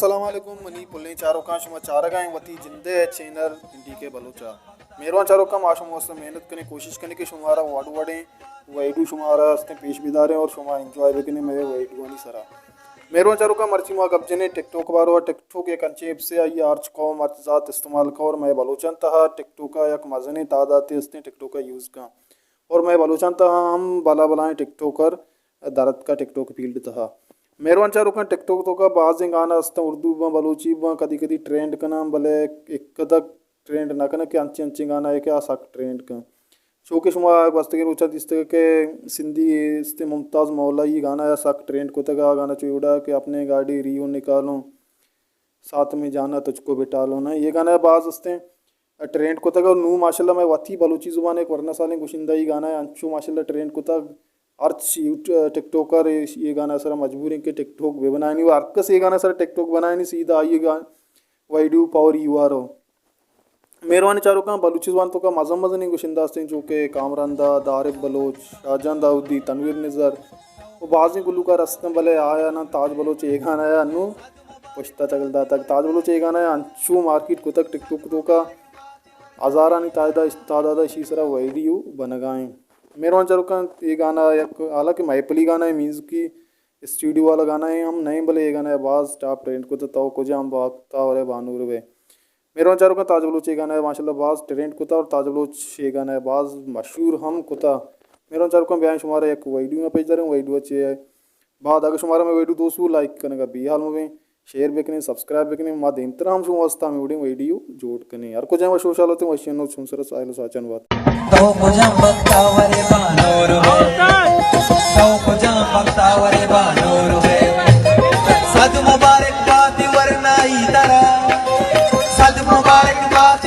अस्सलाम वालेकुम मनी पुल्ले चारों का शुमा चार गाएं वती जिंदे चैनल इंडी के बलोचा मेरवा चारों का माशुम मौसम मेहनत करने कोशिश करने के शुमारा वाडू वड़े वाइडू शुमारा हस्ते पेश बिदारे और शुमा एंजॉय भी करने मेरे वाइडू वाली सरा मेरवा चारों का मर्ची मुआ गब जने टिकटॉक बारो टिकटॉक एक अंचेब से आई आर्च को मर्चात इस्तेमाल का और मैं बलोचन तहा टिकटॉक का एक मजने तादाते हस्ते टिकटॉक का यूज़ का और मैं बलोचन तहा हम बाला बलाएं टिकटॉकर दरद का टिकटॉक फील्ड तहा मेरवान चारों का टिकटॉक तो का बाज़ गाना अस्ता उर्दू में बलूची में कदी कदी ट्रेंड का नाम भले एक कदक ट्रेंड ना कना के अंची अंची गाना है क्या सक ट्रेंड का शो के शुमा बस्त के रुचा दिस्त के सिंधी इस्ते मुमताज़ मौला ये गाना है सक ट्रेंड को तक गाना चाहिए उड़ा कि अपने गाड़ी रियो निकालो साथ में जाना तुझको बिठा लो ना ये गाना है बाज़ अस्ते ट्रेंड को तक नू माशाल्लाह मैं वती बलूची जुबान एक वरना सालें गुशिंदा ये गाना है अंशु माशाल्लाह ट्रेंड को तक अर्च टिकटॉकर ये गाना सर मजबूर है कि टिकटॉक भी बनाए नहीं वो अर्कस ये गाना सर टिकटॉक बनाए नहीं सीधा आइए गाना वाइडू पावर यू आर हो मेरवानी चारों का बलूची जुबान तो का मज़ा मज़ा नहीं गुशिंदास्ते जो कि कामरानदा दारिब बलोच शाहजहां दाऊदी तनवीर निज़र वो बाज़ गुलूकार रस्ते भले आया ना ताज बलोच ये गाना है अनु पुश्ता चगलदा तक ताज बलोच ये गाना है अंशु मार्केट को तक टिकटॉक तो का हज़ारा नहीं तादादा इसी तरह वाइडू बन गए मेरवान चारों का ये गाना हालांकि महपली गाना है मीज़ की स्टूडियो वाला गाना है हम नहीं भले ये गाना है बाज़ टॉप ट्रेंड को तो कुछ हम बागता और बानूर वे मेरवान चारों का ताज बलोच ये गाना है माशाल्लाह बाज़ ट्रेंड को और ताज बलोच ये गाना है बाज़ मशहूर हम कुता मेरवान चारों का बयान शुमारा एक वीडियो में पेज दे रहे हैं वीडियो अच्छे है बाद अगर शुमारा में वीडियो दोस्तों लाइक करने का भी हाल में शेयर भी करें सब्सक्राइब भी करें माँ देम तरह हम शुरू वास्ता में वीडियो जोड़ करें यार कुछ हम सोशल होते हैं वशियन सुन सर साइल साचन बात तो मुझे बक्तावरे बानोर तो मुझे बक्तावरे बानोर सद मुबारक बात वरना इधर सद मुबारक बात